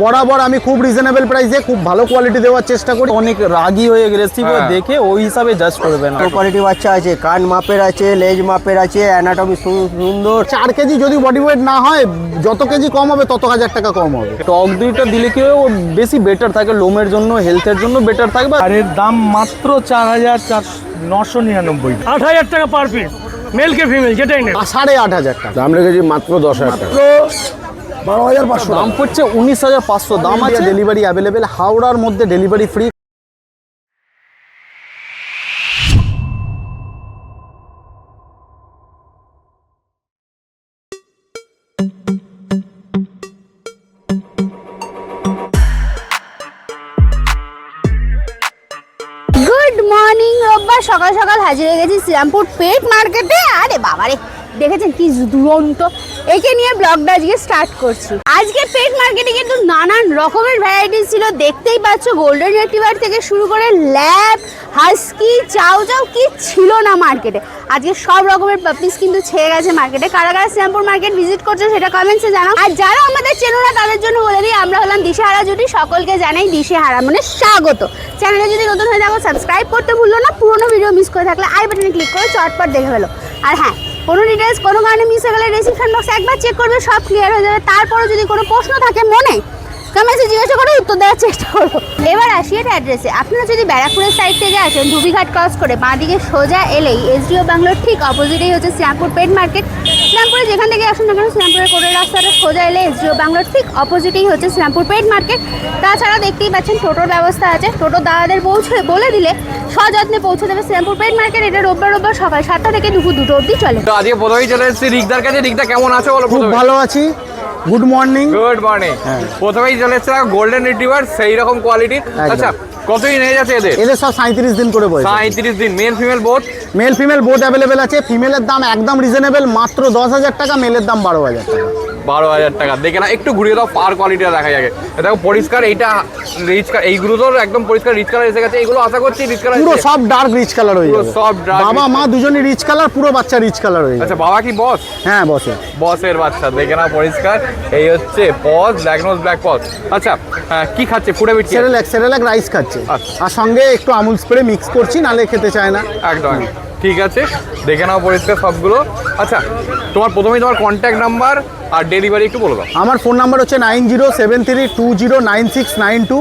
বরাবর আমি খুব রিজনেবল প্রাইসে খুব ভালো কোয়ালিটি দেওয়ার চেষ্টা করি। অনেক রাগী হয়ে এগ্রেসিভ দেখে ওই হিসাবে জাজ করবেন। তো কোয়ালিটি বাচ্চা আছে, কান মাপের আছে, লেজ মাপের আছে, অ্যানাটমি সুন্দর। 4 কেজি যদি বডি ওয়েট না হয়, যত কেজি কম হবে তত 1000 টাকা কম হবে। টক দুইটা দিলে কি ও বেশি বেটার থাকে, লোমের জন্য হেলথের জন্য বেটার থাকবে। আর এর দাম মাত্র 4,999, 8,000 টাকা পার পিস, মেল কে ফিমেল যেটাই নেই। 8,500 টাকা দাম রেখেছি মাত্র 10,000 টাকা। 12,500 দাম পড়ছে 19,500 দাম আছে। ডেলিভারি অ্যাভেলেবেল, হাওড়ার মধ্যে ডেলিভারি ফ্রি। Good morning. রোববার সকাল সকাল হাজির হয়ে গেছি শ্রীরামপুর পেট মার্কেটে। আরে বাবারে, দেখেছেন কি দুরন্ত, একে নিয়ে ব্লগটা আজকে স্টার্ট করছি। আজকে পেট মার্কেটে কিন্তু নানান রকমের ভ্যারাইটিস ছিল, দেখতেই পাচ্ছ। গোল্ডেন রিট্রিভার থেকে শুরু করে ল্যাব, হাস্কি, চাও চাও কি ছিল না মার্কেটে। আজকে সব রকমের পাপিস কিন্তু ছেড়ে গেছে মার্কেটে। কারা কারা শ্রীরামপুর মার্কেট ভিজিট করছো সেটা কমেন্টসে জানাও। আর যারা আমাদের চেনো না তাদের জন্য বলে দিই, আমরা হলাম দিশেহারা জুটি। সকলকে জানাই দিশেহারা মানে স্বাগত। চ্যানেলে যদি নতুন হয়ে থাকো সাবস্ক্রাইব করতে ভুলো না। পুরোনো ভিডিও মিস করে থাকলে আই বাটনে ক্লিক করে চটপট দেখে ফেলো। আর হ্যাঁ, কোনো ডিটেলস কোনো কারণে মিস হয়ে গেলে ডেসক্রিপশন বক্সে একবার চেক করবে, সব ক্লিয়ার হয়ে যাবে। তারপরে যদি কোনো প্রশ্ন থাকে মনে, কমেন্টসে জিজ্ঞাসা করে উত্তর দেওয়ার চেষ্টা করবো। এবার আসি এটা অ্যাড্রেসে। আপনারা যদি ব্যারাকপুরের সাইড থেকে আসেন, ধুবিঘাট ক্রস করে বাঁদিকে সোজা এলেই এসডিও বাংলোর ঠিক অপোজিটেই হচ্ছে শ্রীরামপুর পেট মার্কেট। শ্রীরামপুরে যেখান থেকে আসুন না কেন, শ্রীরামপুরের কোটের রাস্তাটা সোজা এলে এসডিও বাংলোর ঠিক অপোজিটেই হচ্ছে শ্রীরামপুর পেট মার্কেট। তাছাড়া দেখতেই পাচ্ছেন টোটোর ব্যবস্থা আছে। টোটো দাদাদের বলে দিলে সযত্নে পৌঁছে দেবে শ্রীরামপুর পেট মার্কেট। এটা রোববার সকাল 7টা থেকে দুপুর 2টো অবধি চলে। তো আজকে প্রথমেই চলে এসেছি রিকদার কাছে। রিকদা কেমন আছো বলো? খুব ভালো আছি। Good morning. Good morning. প্রথমেই চলে এসেছে গোল্ডেন রিট্রিভার, সেই রকম কোয়ালিটি। আচ্ছা, কতদিন নিয়ে যাচ্ছে এদের সব 37 দিন করে বয়স। 37 দিন। Male female both? Male female both available আছে। ফিমেলের দাম একদম রিজনেবল, মাত্র 10,000 টাকা। মেলের দাম 12,000 টাকা। 12,000 টাকা। দেখে না, একটু ঘুরিয়ে দাও, পার কোয়ালিটিটা দেখা যাবে। দেখো পরিষ্কার, এইটা রিচ কালার, এইগুলো তো একদম পরিষ্কার রিচ কালার এসে গেছে। এগুলো আশা করছি রিচ কালার, পুরো সব ডার্ক রিচ কালার হয়ে যাবে। সব ডার্ক। বাবা মা দুজনই রিচ কালার, পুরো বাচ্চা রিচ কালার হয়ে যাবে। আচ্ছা, বাবা কি বস? হ্যাঁ, বসে। বসের বাচ্চা। দেখে না পরিষ্কার, এই হচ্ছে paws, black nose black paws. আচ্ছা, কি খাচ্ছে? ফুডে বিট? সেরেলাক রাইস খাচ্ছে। আচ্ছা। আর সঙ্গে একটু আমুল স্প্রে মিক্স করছি, নালে খেতে চায় না। একদম ঠিক আছে, দেখে নাও পরিষ্কার সবগুলো। আচ্ছা, তোমার প্রথমেই তোমার কন্ট্যাক্ট নাম্বার আর ডেলিভারি একটু বলে দাও। আমার ফোন নাম্বার হচ্ছে 9073209692।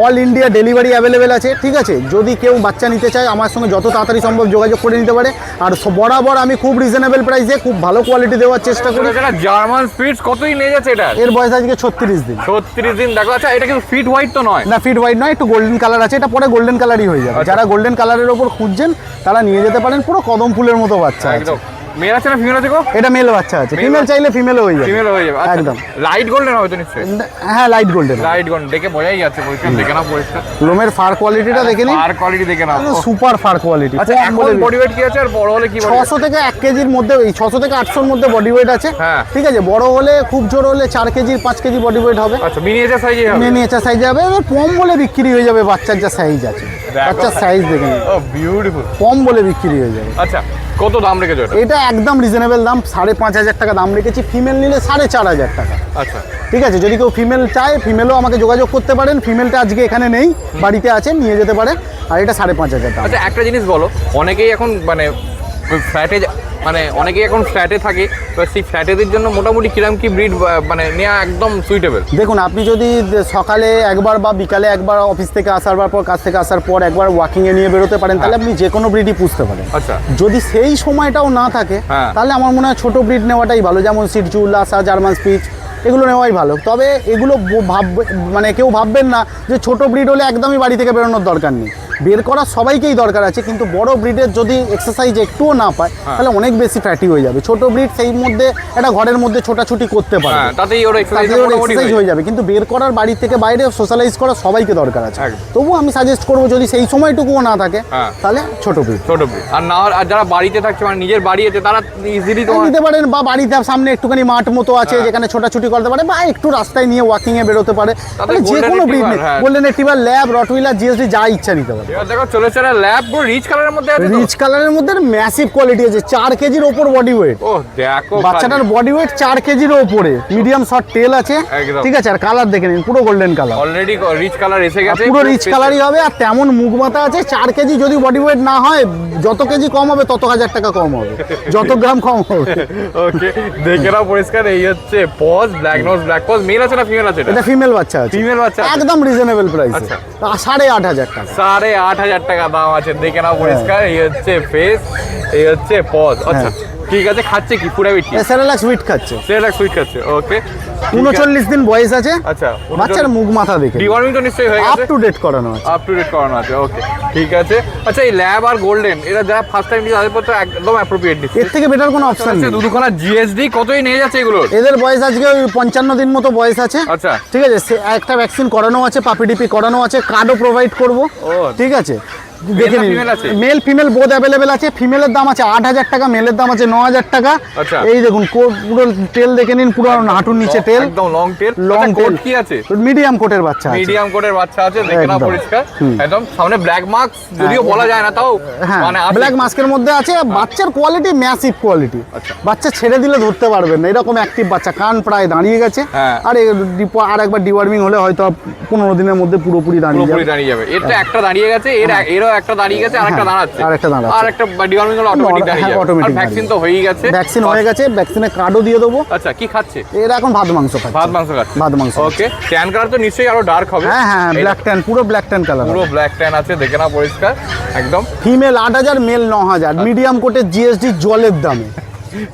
অল ইন্ডিয়া ডেলিভারি অ্যাভেলেবেল আছে। ঠিক আছে, যদি কেউ বাচ্চা নিতে চায় আমার সঙ্গে যত তাড়াতাড়ি সম্ভব যোগাযোগ করে নিতে পারে। আর বরাবর আমি খুব রিজনেবল প্রাইসে খুব ভালো কোয়ালিটি দেওয়ার চেষ্টা করি। এটা জার্মান স্পিডস কতই নিয়ে যাচ্ছে এটা? এর বয়স আজকে 36 দিন। 36 দিন। দেখো, আচ্ছা এটা কিন্তু ফিট হোয়াইট তো নয়? না, ফিট হোয়াইট নয়, একটু গোল্ডেন কালার আছে। এটা পরে গোল্ডেন কালারই হয়ে যাবে। যারা গোল্ডেন কালারের ওপর খুঁজছেন তারা নিয়ে যেতে পারেন। পুরো কদম ফুলের মতো বাচ্চা আছে। একদম। মেল আছে না ফিমেল আছে গো? এটা মেল বাচ্চা আছে। ফিমেল চাইলে ফিমেলও হয়ে যাবে। ফিমেল হয়ে যাবে একদম। লাইট গোল্ডেন হবে তো নিশ্চয়ই? হ্যাঁ, লাইট গোল্ডেন। লাইট গোল্ডেন দেখে বোঝাই যাচ্ছে পরিষ্কার। দেখে নাও পরিষ্কার, লোমের ফার কোয়ালিটিটা দেখে নিন। আর কোয়ালিটি দেখে নাও, সুপার ফার কোয়ালিটি। আচ্ছা, এখন বডি ওয়েট কি আছে আর বড় হলে কি? 600 থেকে 1 কেজির মধ্যে, এই 600 থেকে 800 এর মধ্যে বডি ওয়েট আছে। হ্যাঁ। ঠিক আছে, বড় হলে খুব জোর হলে 4 কেজি 5 কেজি বডি ওয়েট হবে। আচ্ছা, মিনিয়েচার সাইজে হবে? মিনিয়েচার সাইজে হবে। এবার পম বলে বিক্রি হয়ে যাবে। বাচ্চার যা সাইজ আছে, বাচ্চার সাইজ দেখে নিন। ও বিউটিফুল। পম বলে বিক্রি হয়ে যাবে। আচ্ছা, কত দাম রেখেছো এটা? এটা একদম রিজনেবল দাম, 5,500 টাকা দাম রেখেছি। ফিমেল নিলে 4,500 টাকা। আচ্ছা, ঠিক আছে, যদি কেউ ফিমেল চায় ফিমেলও আমাকে যোগাযোগ করতে পারেন। ফিমেলটা আজকে এখানে নেই, বাড়িতে আছে, নিয়ে যেতে পারে। আর এটা 5,500 টাকা। আচ্ছা একটা জিনিস বলো, অনেকেই এখন ফ্ল্যাটে অনেকেই এখন ফ্ল্যাটে থাকে, তো সেই ফ্ল্যাটেদের জন্য মোটামুটি কিরম কি ব্রিড নেওয়া একদম সুইটেবল? দেখুন, আপনি যদি সকালে একবার বা বিকালে একবার অফিস থেকে আসার পর, কাজ থেকে আসার পর একবার ওয়াকিংয়ে নিয়ে বেরোতে পারেন, তাহলে আপনি যে কোনো ব্রিডই পুষতে পারেন। আচ্ছা, যদি সেই সময়টাও না থাকে তাহলে আমার মনে হয় ছোটো ব্রিড নেওয়াটাই ভালো। যেমন সিটজু, লাসা, জার্মান স্পিচ, এগুলো নেওয়াই ভালো। তবে এগুলো কেউ ভাববেন না যে ছোট ব্রিড হলে একদমই বাড়ি থেকে বেরোনোর দরকার নেই। বের করা সবাইকেই দরকার আছে, কিন্তু বড় ব্রিডের যদি এক্সারসাইজ একটুও না পায় তাহলে অনেক বেশি ফ্যাটি হয়ে যাবে। ছোট ব্রিড সেই মধ্যে একটা ঘরের মধ্যে ছোটাছুটি করতে পারে, তাতেই ওর এক্সারসাইজ হয়ে যাবে। কিন্তু বের করার বাড়ি থেকে বাইরে সোশ্যালাইজ করা সবাইকে দরকার আছে। তবুও আমি সাজেস্ট করবো, যদি সেই সময়টুকুও না থাকে তাহলে ছোট ব্রিড। আর না, আর যারা বাড়িতে থাকছে মানে নিজের বাড়ি আছে তারা ইজিলি নিতে পারেন, বা বাড়িতে সামনে একটুখানি মাঠ মতো আছে যেখানে ছোটাছুটি করতে পারে, বা একটু রাস্তায় নিয়ে ওয়াকিংয়ে বেরোতে পারে। তাহলে যে কোনো ব্রিড নেই, golden retriever, lab, Rottweiler, GSD যা ইচ্ছা নিতে পারে। এবার দেখো চলেছে একটা ল্যাব পুরো রিচ কালারের মধ্যে আছে তো? রিচ কালারের মধ্যে ম্যাসিভ কোয়ালিটি আছে, 4 কেজির ওপর বডি ওয়েট। ও দেখো বাচ্চাটার বডি ওয়েট 4 কেজির ওপরে, মিডিয়াম শর্ট টেল আছে, একদম। ঠিক আছে। আর কালার দেখে নিন, পুরো golden colour, already rich colour এসে গেছে, পুরো রিচ কালারই হবে। আর তেমন মুখ মাথা আছে, 4 কেজি যদি বডি ওয়েট না হয়, যত কেজি কম হবে তত 1000 টাকা কম হবে, যত গ্রাম কম হবে। ওকে, দেখে নাও পরিষ্কার। এই হচ্ছে paws, black nose black paws. Male আছে না ফিমেল আছে? এটা ফিমেল বাচ্চা আছে, ফিমেল বাচ্চা আছে। একদম রিজনেবল প্রাইসে, আচ্ছা। 8500 টাকা। 8500 টাকা দাম আছে, দেখে নাও পরিষ্কার। এই হচ্ছে ফেস, এই হচ্ছে পজ। আচ্ছা ঠিক আছে, খাচ্ছে কি ফুড হ্যাবিট? সেরেলাক সুইট খাচ্ছে, সেটা সুইট খাচ্ছে। ওকে, 39 দিন বয়স আছে। আচ্ছা, বাচ্চার মুখ মাথা দেখে ডিওয়ার্মিং তো নিশ্চয়ই হয়ে আপ গেছে, টু ডেট করানো আছে। আপ টু ডেট করানো আছে। ওকে ঠিক আছে। আচ্ছা, এই ল্যাব আর গোল্ডেন এরা যারা ফার্স্ট টাইম তাদের পর তো একদম অ্যাপ্রোপ্রিয়েট দিচ্ছে। এর থেকে বেটার কোনো অপশন নেই। দুদুখানা জিএসডি কতই নিয়ে যাচ্ছে এগুলোর? এদের বয়স আজকে ওই 55 দিন মতো বয়স আছে। আচ্ছা। ঠিক আছে, একটা ভ্যাকসিন করানো আছে, পাপিডিপি করানো আছে, কার্ডও প্রোভাইড করব। ও। ঠিক আছে, দেখে না নিন, female আছে? মেল ফিমেল বোথ অ্যাভেলেবেল আছে। ফিমেলের দাম আছে 8000 টাকা, মেলের দাম আছে 9000 টাকা। আচ্ছা। এই দেখুন পুরো টেল দেখে নিন, পুরো হাঁটুর নিচে টেল, একদম লং টেল। লং কোট টেল কি আছে? মিডিয়াম কোটের বাচ্চা আছে। মিডিয়াম কোটের বাচ্চা আছে, দেখে নাও একদম। পরিষ্কার। একদম সামনে ব্ল্যাক মার্কস, যদিও বলা যায় না, তাও হ্যাঁ, মানে আছে। ব্ল্যাক মাস্কের মধ্যে আছে। বাচ্চার কোয়ালিটি ম্যাসিভ কোয়ালিটি, আচ্ছা। বাচ্চা ছেড়ে দিলে ধরতে পারবেন না, এরকম অ্যাক্টিভ বাচ্চা। কান প্রায় দাঁড়িয়ে গেছে, হ্যাঁ। আর একবার ডিওয়ার্মিং হলে হয়তো 15 দিনের মধ্যে পুরোপুরি দাঁড়িয়ে পুরোপুরি যাবে। দাঁড়িয়ে যাবে। এটা একটা দাঁড়িয়ে গেছে, এরও একটা দাঁড়িয়ে গেছে, আর একটা দাঁড়াচ্ছে, আর একটা দাঁড়াচ্ছে। আর একটা ডিওয়ার্মিং হলে অটোমেটিক দাঁড়িয়ে হ্যাঁ, যাবে। আর automatic ভ্যাকসিন দাঁড়িয়ে তো হয়েই গেছে। ভ্যাকসিন হয়ে গেছে, ভ্যাকসিনের কার্ডও দিয়ে দেবো। আচ্ছা, কি খাচ্ছে? এরা এখন ভাত মাংস খাচ্ছে। ভাত মাংস খাচ্ছে। ভাত মাংস। ওকে, ট্যান কালার তো নিশ্চয়ই আরো ডার্ক হবে। হ্যাঁ হ্যাঁ, এটা ব্ল্যাক ট্যান, পুরো ব্ল্যাক ট্যান কালার। পুরো ব্ল্যাক ট্যান আছে, দেখে নাও পরিষ্কার একদম। ফিমেল 8000, মেল 9000, মিডিয়াম কোটের জিএসডি জলের দামে।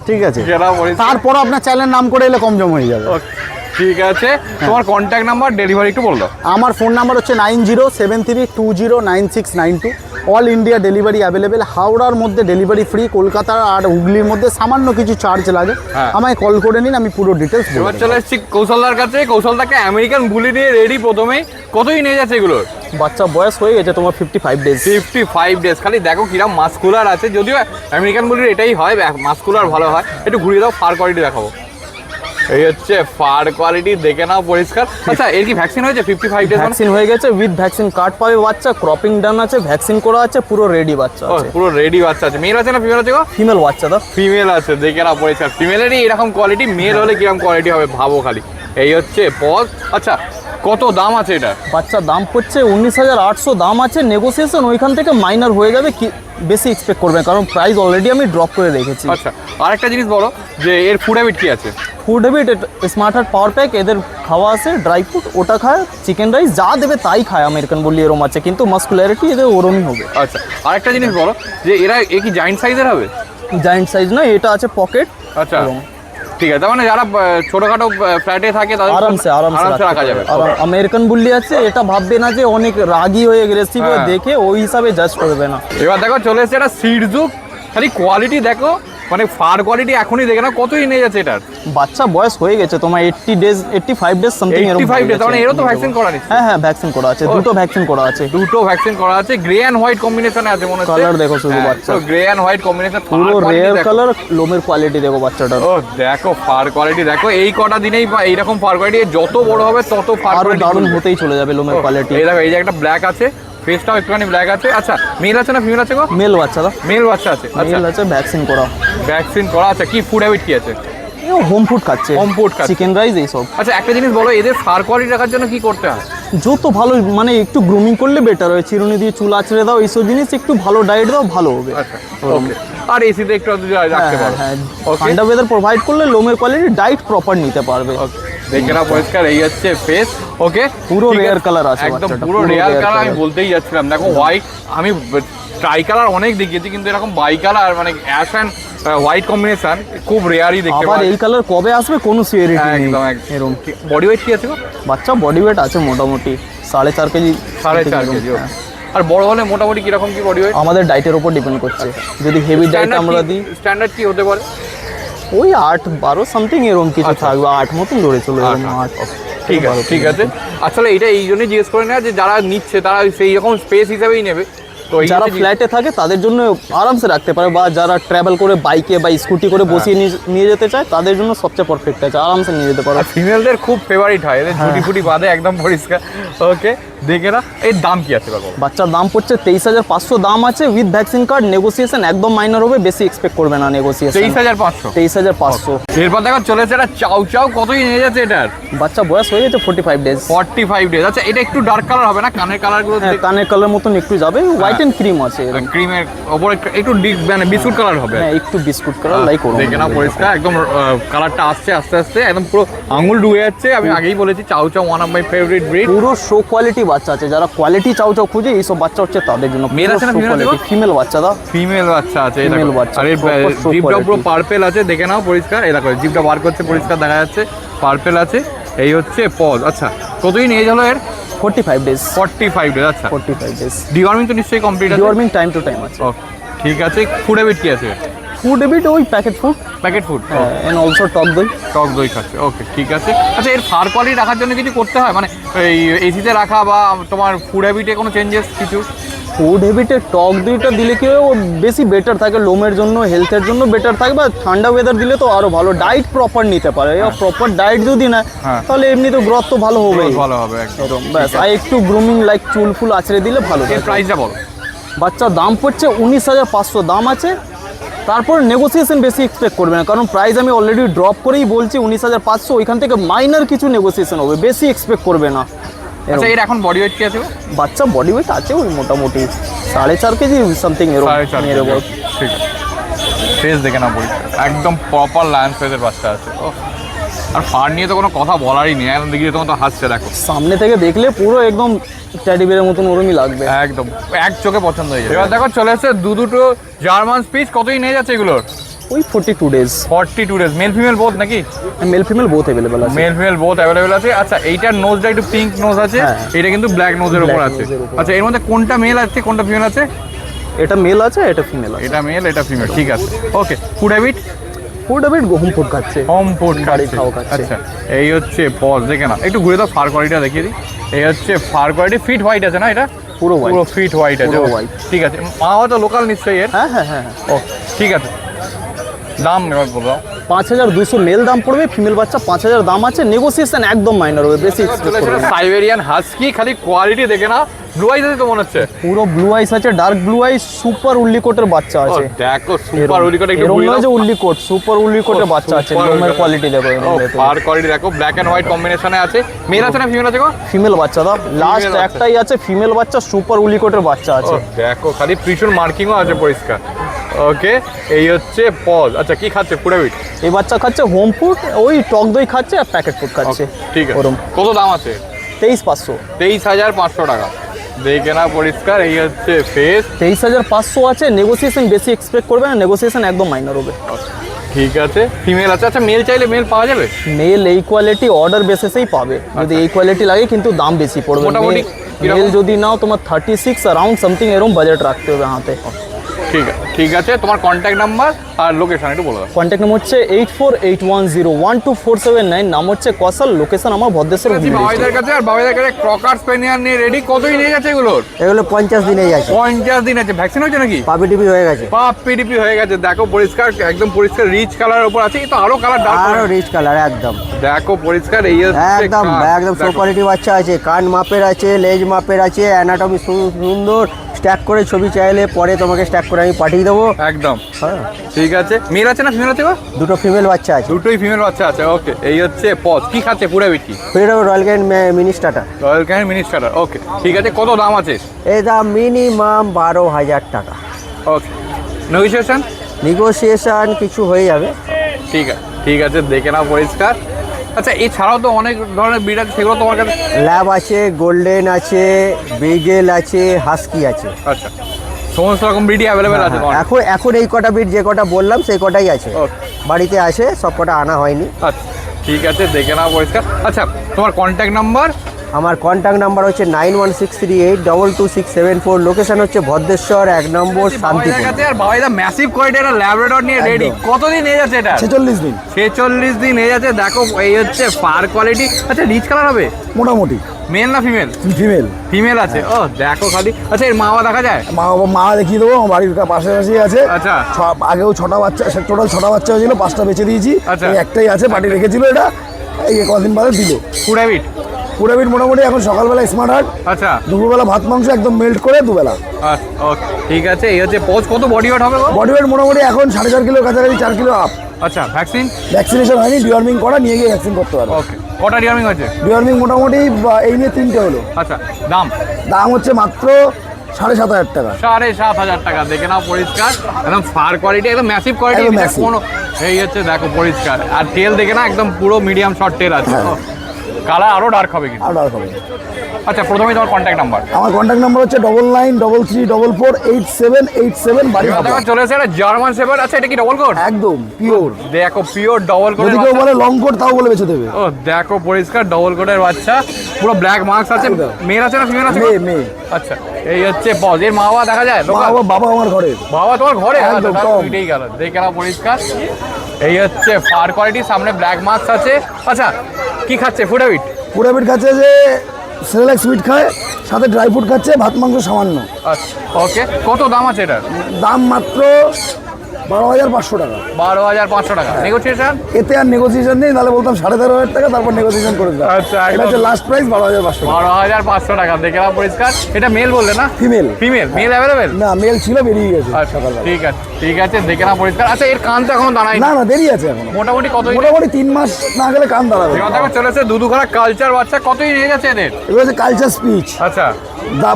ঠিক আছে, দেখে নাও পরিষ্কার। তারপর আপনার চ্যানেল নাম করে এলে কম জম হয়ে যাবে। Okay, ঠিক আছে। তোমার কন্ট্যাক্ট নাম্বার, ডেলিভারি একটু বল দাও। আমার ফোন নাম্বার হচ্ছে 9073209692। All India delivery available. হাওড়ার মধ্যে ডেলিভারি ফ্রি, কলকাতা আর হুগলির মধ্যে সামান্য কিছু চার্জ লাগে। হ্যাঁ। আমায় কল করে নিন, আমি পুরো ডিটেলস বলবো। এবার চলে এসেছি কৌশলদার কাছে। কৌশলদাকে আমেরিকান বুলি নিয়ে রেডি প্রথমেই। কতই নিয়ে যাচ্ছে এগুলোর? বাচ্চা বয়স হয়ে গেছে তোমার 55 ডেজ। 55 ডেজ। খালি দেখো কিরম মাস্কুলার আছে, যদিও আমেরিকান বুলির এটাই হয়, মাস্কুলার ভালো হয়। একটু ঘুরিয়ে দাও, ফার কোয়ালিটি দেখাবো। এই হচ্ছে ফার কোয়ালিটি, দেখে নাও পরিষ্কার। আচ্ছা, এর কি ভ্যাকসিন হয়েছে? 55 ডেজ ভ্যাকসিন হয়ে গেছে, উইথ ভ্যাকসিন কার্ড পাবে বাচ্চা, ক্রপিং ডান আছে, ভ্যাকসিন করা আছে, পুরো রেডি বাচ্চা আছে। পুরো রেডি বাচ্চা আছে। মেল আছে না ফিমেল আছে গো? ফিমেল বাচ্চা দা। ফিমেল আছে, দেখে নাও পরিষ্কার। ফিমেলেরই এরকম কোয়ালিটি, মেল হলে কিরকম কোয়ালিটি হবে ভাবো খালি। এই হচ্ছে পজ। আচ্ছা, কত দাম আছে এটা? বাচ্চার দাম পড়ছে 19,800 দাম আছে, নেগোসিয়েশন ওইখান থেকে মাইনার হয়ে যাবে, কি বেশি এক্সপেক্ট করবে, কারণ প্রাইস অলরেডি আমি ড্রপ করে রেখেছি। আচ্ছা, আরেকটা জিনিস বলো যে এর ফুড হ্যাবিট কি আছে? Food habit, smart heart power pack, এদের খাওয়া আছে ড্রাই ফ্রুট, ওটা খায়, চিকেন রাইস যা দেবে তাই খায় আমেরিকান বললি এরম আছে, কিন্তু মাস্কুলারিটি এদের ওরমই হবে। আচ্ছা, আরেকটা জিনিস বলো যে এরা কি জায়েন্ট সাইজের হবে? জায়েন্ট সাইজ না, এটা আছে পকেট। আচ্ছা, ঠিক আছে। তার মানে যারা ছোটখাটো ফ্ল্যাটে থাকে তাদের আরামসে রাখা যাবে। আর আমেরিকান বুল্লি আছে, এটা ভাববে না যে অনেক রাগী হয়ে এগ্রেসিভ হয়ে, হ্যাঁ। দেখে ওই হিসাবে জাজ করবে না। এবার দেখো চলে এসেছে একটা সিডজুক। খালি কোয়ালিটি দেখো, মানে ফার কোয়ালিটি এখনই দেখে না কতই নিয়ে যাচ্ছে এটার। বাচ্চা বয়স হয়ে গেছে তোমার 80 ডেজ, 85 ডেজ সামথিং এরকম। 85 ডেজ, মানে এরও তো ভ্যাকসিন করা নিচ্ছে। হ্যাঁ হ্যাঁ, ভ্যাকসিন করা আছে, দুটো ভ্যাকসিন করা আছে। দুটো ভ্যাকসিন করা আছে, গ্রে এন্ড হোয়াইট কম্বিনেশনে আছে মনে হচ্ছে। কালার দেখো শুধু বাচ্চা, গ্রে এন্ড হোয়াইট কম্বিনেশন, পুরো রেয়ার কালার, লোমের কোয়ালিটি দেখো বাচ্চাটার। ও দেখো ফার কোয়ালিটি দেখো। এই কটা দিনেই এইরকম ফার কোয়ালিটি, যত বড় হবে তত ফার আরো কোয়ালিটি দারুণ হতেই চলে যাবে লোমের কোয়ালিটি। এই দেখো, এই যে একটা ব্ল্যাক আছে, ফেসটাও একটুখানি ব্ল্যাক আছে। আচ্ছা, মেল আছে না ফিমেল আছে গো? মেল বাচ্চা দা, মেল বাচ্চা আছে। আচ্ছা, মেল আছে, ভ্যাকসিন করা। ভ্যাকসিন করা আছে। কি ফুড হ্যাবিট কি আছে? হোম ফুড খাচ্ছে, Home food খাচ্ছে। চিকেন রাইস এইসব। আচ্ছা, একটা জিনিস বলো, এদের ফার কোয়ালিটি রাখার জন্য কি করতে হয়? যত ভালো, মানে একটু গ্রুমিং করলে বেটার হয়, চিরুনি দিয়ে চুল আঁচড়ে দাও, এইসব জিনিস একটু ভালো ডায়েট দাও, ভালো হবে। আচ্ছা, ওকে। আর এসিতে একটু রাখতে পারো। হ্যাঁ, ওকে, ঠান্ডা ওয়েদার প্রোভাইড করলে লোমের কোয়ালিটি ডায়েট প্রপার নিতে পারবে। দেখে না পরিষ্কার। এই হচ্ছে ফেস। ওকে, পুরো ঠিক আছে। rare color আছে একদম বাচ্চাটা, পুরো পুরো রেয়ার rare কালার। আমি color। বলতেই যাচ্ছিলাম, দেখো হোয়াইট, আমি ট্রাই কালার অনেক দেখিয়েছি, কিন্তু এরকম বাই কালার মানে অ্যাশ অ্যান্ড হোয়াইট কম্বিনেশন খুব রেয়ারই দেখতে আবার পাই। এই কালার কবে আসবে কোনো সিওরিটি নেই। একদম এরকম বডি ওয়েট কি আছে গো? বাচ্চা বডি ওয়েট আছে মোটামুটি 4.5 কেজি। 4.5 কেজি। আর বড় হলে মোটামুটি কিরকম কি বডি ওয়েট? আমাদের ডায়েটের উপর ডিপেন্ড করছে, যদি হেভি ডায়েট আমরা দিই স্ট্যান্ডার্ড কি হতে পারে? ওই 8-12 সামথিং এরকম কিছু থাকবে, 8 মতন ধরে চলে এরকম 8। ঠিক আছে, ঠিক আছে। আসলে এটা এই জন্যই জিজ্ঞেস করে নেওয়া যে যারা নিচ্ছে তারা সেই রকম স্পেস হিসাবেই নেবে। তো এই যারা যে ফ্ল্যাটে থাকে তাদের জন্য আরামসে রাখতে পারে, বা যারা ট্রাভেল করে বাইকে বা স্কুটি করে বসিয়ে নিয়ে যেতে চায় তাদের জন্য সবচেয়ে পারফেক্ট আছে, আরামসে নিয়ে যেতে পারো। আর ফিমেলদের খুব ফেভারিট হয়, এদের ঝুটি ফুটি বাঁধে একদম পরিষ্কার। ওকে, দেখে না। এর দাম কি আছে বলো? বাচ্চার দাম পড়ছে 23,500 দাম আছে, উইথ ভ্যাকসিন কার্ড, নেগোসিয়েশন একদম মাইনর হবে, বেশি এক্সপেক্ট করবে না নেগোসিয়েশন। 23,500। 23,500। এরপর দেখো চলেছে এটা চাউ চাউ, কতই নিয়ে যাচ্ছে এটার? বাচ্চা বয়স হয়ে গেছে 45 ডেজ। 45 ডেজ। আচ্ছা এটা একটু ডার্ক কালার হবে না? কানের কালারগুলো হ্যাঁ, কানের কালার মতন একটু যাবে, হোয়াইট এন্ড ক্রিম আছে এরকম। ক্রিমের ওপরে একটু মানে বিস্কুট কালার হবে। হ্যাঁ, একটু বিস্কুট কালার লাইক ওরকম। দেখে না পরিষ্কার একদম, কালারটা আসছে আস্তে আস্তে, একদম পুরো আঙুল ডুবে যাচ্ছে। আমি আগেই বলেছি chow chow one of my favourite breed. পুরো শো কোয়ালিটি বাচ্চা আছে, যারা কোয়ালিটি চাউ চাউ খুঁজে এইসব বাচ্চা হচ্ছে তাদের জন্য। Male আছে না female আছে? ফিমেল বাচ্চা দা, ফিমেল বাচ্চা আছে। এই Female দেখো। বাচ্চা, আর এর proper show জিভটা পুরো quality। পার্পেল আছে, দেখে নাও পরিষ্কার। এই দেখো জিভটা বার করছে, পরিষ্কার দেখা যাচ্ছে, পার্পেল আছে। এই হচ্ছে পজ। আচ্ছা কতদিন এজ হলো এর? 45 ডেজ। 45 ডেজ। আচ্ছা 45 ডেজ। ডিওয়ার্মিং তো নিশ্চয়ই কমপ্লিট আছে? ডিওয়ার্মিং টাইম টু টাইম আছে। ও, ঠিক আছে। ফুড হ্যাবিট কি আছে? ফুড হ্যাবিট ওই packet food, packet food and also টক দই। টক দই খাচ্ছে। ওকে ঠিক আছে। আচ্ছা এর ফার কোয়ালিটি রাখার জন্য কিছু করতে হয়, মানে এই এসিতে রাখা বা তোমার ফুড হ্যাবিটে কোনো চেঞ্জেস কিছু? ফুড হ্যাবিটে টক দইটা দিলে কি ও বেশি বেটার থাকে, লোমের জন্য, হেলথের জন্য বেটার থাকে, বা ঠান্ডা ওয়েদার দিলে তো আরো ভালো। ডায়েট প্রপার নিতে পারে, প্রপার ডায়েট যদি না হ্যাঁ। তাহলে এমনি তো গ্রোথ তো ভালো হবে। ভালো হবে একদম। এরকম ব্যাস। আর একটু গ্রুমিং লাইক চুল ফুল আছড়ে দিলে ভালো এর থাকে। প্রাইসটা বলো। বাচ্চার দাম পড়ছে 19,500 দাম আছে। তারপর নেগোসিয়েশন বেশি এক্সপেক্ট করবে না, কারণ প্রাইস আমি অলরেডি ড্রপ করেই বলছি 19,500। ওইখান থেকে মাইনার কিছু নেগোসিয়েশন হবে, বেশি এক্সপেক্ট করবে না। আচ্ছা এর এখন বডি ওয়েট কি আছে? বাচ্চা বডি ওয়েট আছে ওই মোটামুটি 4.5 কেজি সামথিং এরকম। 4.5 নিয়ে নেবো। ঠিক আছে। ফেস দেখে না পরিষ্কার, একদম প্রপার লায়ন ফেসের বাচ্চা আছে। ও, আর ফার নিয়ে তো কোনো কথা বলারই নেই, একদম দেখি তোমার তো হাসছে দেখো। সামনে থেকে দেখলে পুরো একদম ট্যাডি বেয়ারের মতন ওরমই লাগবে। একদম এক চোখে পছন্দ হয়ে যাবে। এবার দেখো চলে এসেছে দুটো জার্মান স্পিচ, কতই নিয়ে যাচ্ছে এগুলোর? ওই 42 days. 42 days. Male female both নাকি? মেল ফিমেল বোথ অ্যাভেলেবল আছে। মেল ফিমেল বোথ অ্যাভেলেবেল আছে। আচ্ছা এইটার নোজটা একটু পিঙ্ক নোজ আছে, হ্যাঁ। এটা কিন্তু ব্ল্যাক নোজের উপর Black আছে। nose এর উপর। আচ্ছা এর মধ্যে কোনটা মেল আছে কোনটা ফিমেল আছে? এটা মেল আছে, এটা ফিমেল আছে। এটা মেল এটা ফিমেল, ঠিক আছে। Okay food habit? Food habit home food খাচ্ছে। হোম ফুড বাড়ির খাওয়া খাচ্ছে। আচ্ছা এই হচ্ছে পজ, দেখে না একটু ঘুরে দাও, ফার কোয়ালিটিটা দেখিয়ে দিই। এই হচ্ছে ফার কোয়ালিটি, ফিট হোয়াইট আছে না? এটা পুরো white। পুরো ফিট হোয়াইট আছে। পুরো Okay, white। ঠিক আছে। মাওয়া তো লোকাল নিশ্চয়ই এর? হ্যাঁ হ্যাঁ হ্যাঁ। ও ঠিক আছে। দাম এবার বলো। 5,200 মেল দাম পড়বে, ফিমেল বাচ্চা 5,000 দাম আছে, নেগোসিয়েশন একদম মাইনর হবে, বেশি এক্সপেক্ট করবে না। সাইবেরিয়ান হাস্কি, খালি কোয়ালিটি দেখে না, ব্লু আইজ আছে তো মনে হচ্ছে। পুরো ব্লু আইস আছে, ডার্ক ব্লু আইস, সুপার উল্লিকোটের বাচ্চা ও আছে। দেখো সুপার উলিকট, একটু এরকম ঘুরিয়ে নয় যে দাও। উল্লিকোট, সুপার উল্লিকোটের বাচ্চা আছে। Super লোমের উল্লিকট। কোয়ালিটি দেখো। ফার কোয়ালিটি দেখো, ব্ল্যাক এন্ড হোয়াইট কম্বিনেশনে আছে। মেল আছে না ফিমেল আছে গো? ফিমেল বাচ্চা দা লাস্ট বাচ্চা। একটাই আছে, ফিমেল বাচ্চা, সুপার উল্লিকোটের বাচ্চা ও আছে। দেখো খালি প্রিশন মার্কিংও আছে পরিষ্কার। ওকে এই হচ্ছে পজ। আচ্ছা কি খাচ্ছে ফুড হ্যাবিট? এই বাচ্চা খাচ্ছে হোম ফুড, ওই টক দই খাচ্ছে আর প্যাকেট ফুড খাচ্ছে। ঠিক আছে। ওরম। কত দাম আছে? 23,500। 23,500 টাকা। দেখে না পরিষ্কার। এই হচ্ছে ফেস। 23,500 আছে, নেগোসিয়েশন বেশি এক্সপেক্ট করবে না, নেগোসিয়েশন একদম মাইনর হবে। ঠিক আছে। ফিমেল আছে? আচ্ছা মেল চাইলে মেল পাওয়া যাবে? মেল এই কোয়ালিটি অর্ডার বেসিসেই পাবে, যদি এই কোয়ালিটি লাগে, কিন্তু দাম বেশি পড়বে। মোটামুটি কিরকম? মেল যদি নাও তোমার 36 অ্যারাউন্ড সামথিং এরকম বাজেট রাখতে হবে হাতে। ঠিক আছে ঠিক আছে। তোমার কন্ট্যাক্ট নাম্বার আর লোকেশন একটু বলে দাও। কন্ট্যাক্ট নাম্বার হচ্ছে 8481012479, নাম হচ্ছে কৌশল, লোকেশন আমার ভদ্রেশ্বর। বাবাইদের কাছে, আর বাবাইদের কাছে ক্রকার স্পেনিয়ার নিয়ে রেডি, কতই নিয়ে যাচ্ছে এগুলোর? এগুলো 50 দিনেই আছে। 50 দিন আছে। ভ্যাকসিন হয়েছে নাকি? পাপি টিপি হয়ে গেছে, পাপ পিডিপি হয়ে গেছে। দেখো পরিষ্কার, একদম পরিষ্কার রিচ কালারের উপর আছে। তো আরো কালার ডার্ক, আরো রিচ কালার একদম। দেখো পরিষ্কার। এই হচ্ছে একদম কান। একদম সো দেখো। কোয়ালিটি বাচ্চা আছে, কান মাপের আছে, লেজ মাপের আছে, অ্যানাটমি সুন্দর। স্ট্যাক করে ছবি চাইলে পরে তোমাকে স্ট্যাক করে আমি পাঠিয়ে দেবো। একদম হ্যাঁ, ঠিক আছে। মেল আছে না ফিমেল আছে গো? দুটো ফিমেল বাচ্চা আছে। দুটোই ফিমেল বাচ্চা আছে। ওকে এই হচ্ছে পজ। কি খাচ্ছে পুরো বিটি? ফিরে Royal Canin mini starter. Royal Canin mini starter. Okay ঠিক আছে। কত দাম আছে? এই দাম মিনিমাম 12,000 টাকা। ওকে নেগোসিয়েশন? নেগোসিয়েশন কিছু হয়ে যাবে। ঠিক আছে ঠিক আছে। দেখে নাও পরিষ্কার। আচ্ছা এছাড়াও তো অনেক ধরনের ব্রিড আছে, সেগুলো তোমার কাছে? ল্যাব আছে, গোল্ডেন আছে, বেগেল আছে, হাস্কি আছে। আচ্ছা সমস্ত রকম ব্রিডই অ্যাভেলেবেল আছে তোমার? এখন এই কটা বিট যে কটা বললাম সেই কটাই আছে, Okay. বাড়িতে আসে, সব কটা আনা হয়নি। আচ্ছা ঠিক আছে। দেখে নাও পরিষ্কার। আচ্ছা তোমার কন্ট্যাক্ট নাম্বার? আমার কন্ট্যাক্ট নাম্বার হচ্ছে 9163822674। লোকেশন হচ্ছে ভদ্রেশ্বর 1 নম্বর শান্তিপুর। কাছে। আর বাবাইদা ম্যাসিভ কোয়ালিটি একটা ল্যাবরেটর নিয়ে রেডি। একদম। কতদিন নিয়ে যাচ্ছে এটা? 46 দিন 46 দিন নিয়ে যাচ্ছে। দেখো এই হচ্ছে ফার কোয়ালিটি। আচ্ছা রিচ কালার হবে? মোটামুটি। মেল না ফিমেল? ফিমেল। ফিমেল আছে। ও দেখো খালি। আচ্ছা এর মা বাবা দেখা যায়? মা দেখিয়ে দেবো, আমার বাড়ির পাশাপাশি আছে। আচ্ছা। আগেও 6টা বাচ্চা, টোটাল 6টা বাচ্চা হয়েছিল, 5টা বেঁচে দিয়েছি। আচ্ছা। এই একটাই আছে, বাড়ি রেখেছিল, এটা এই কদিন বাদে দিল। Food habit? পুরো বিট মোটামুটি এখন সকালবেলা স্মার্ট হার্ট, আচ্ছা দুপুরবেলা ভাত মাংস একদম মেল্ট করে দুবেলা। আচ্ছা ওকে ঠিক আছে। এই হচ্ছে পজ, কত বডি ওয়েট হবে গো? বডি ওয়েট মোটামুটি এখন 4.5 কিলোর কাছাকাছি, 4 কিলো আপ। আচ্ছা ভ্যাকসিন? ভ্যাকসিনেশন হয়নি, ডিওয়ার্মিং করা, নিয়ে গিয়ে ভ্যাকসিন করতে পারবে। ওকে কটা ডিওয়ার্মিং হচ্ছে? ডিওয়ার্মিং মোটামুটি এই নিয়ে 3টে হলো। আচ্ছা দাম? দাম হচ্ছে মাত্র 7,500 টাকা। 7,500 টাকা। দেখে নাও পরিষ্কার, একদম ফার কোয়ালিটি, একদম ম্যাসিভ কোয়ালিটি। একদম massive। কোনো এই হচ্ছে দেখো পরিষ্কার, আর তেল দেখে না একদম পুরো মিডিয়াম শর্ট তেল আছে। হ্যাঁ। কালার আরো ডার্ক হবে কিন্তু। আর হবে। আচ্ছা প্রথমেই তোমার কন্ট্যাক্ট নাম্বার। আমার কন্ট্যাক্ট নাম্বার হচ্ছে 9933448787 বাড়ি হাবড়া। চলে এসে একটা জার্মান শেফার্ড। আচ্ছা এটা কি ডবল কোট? একদম পিওর। দেখো পিওর ডবল কোট। যদি কেউ বলে লং কোট তাও বলে বেঁচে দেবে। ও দেখো পরিষ্কার ডবল কোটের বাচ্চা, পুরো ব্ল্যাক মার্কস আছে। একদম। মেল আছে না ফিমেল আছে? মেয়ে। আচ্ছা এই হচ্ছে পজ। এর মা বাবা দেখা যায়? বাবা আমার ঘরে। বাবা তোমার ঘরে? একদম, আচ্ছা, টম। দুইটাই গেল। দেখে নাও পরিষ্কার। এই হচ্ছে ফার কোয়ালিটি, সামনে ব্ল্যাক মার্কস আছে। আচ্ছা কি খাচ্ছে? Food habit? পুরো বিট খাচ্ছে যে সেরেলাক সুইট খায়, সাথে ড্রাই ফ্রুট খাচ্ছে, ভাত মাংস সামান্য। আচ্ছা ওকে কত দাম আছে এটার? দাম মাত্র 12,500 টাকা। 12,500 টাকা। নেগোসিয়েশন? এতে আর নেগোসিয়েশন নেই, তাহলে বলতাম 13,500 টাকা, তারপর নেগোসিয়েশন করে দাও। আচ্ছা, একদম। এটা হচ্ছে লাস্ট প্রাইস 12,500 টাকা। 12,500 টাকা। দেখে নাও পরিষ্কার। এটা মেল বললে না? ফিমেল। ফিমেল? Male available? না, মেল ছিল, বেরিয়ে গেছে আচ্ছা সকালবেলা। ঠিক আছে ঠিক আছে। দেখে নাও পরিষ্কার। আচ্ছা এর কান তো এখন দাঁড়ায় না না, দেরি আছে এখন। মোটামুটি কত? মোটামুটি 3 মাস না গেলে কান দাঁড়াবে। দেখো চলেছে দুধুখানা কালচার বাচ্চা। কতই নিয়ে যাচ্ছে এদের? এগুলো হচ্ছে কালচার স্পিচ। আচ্ছা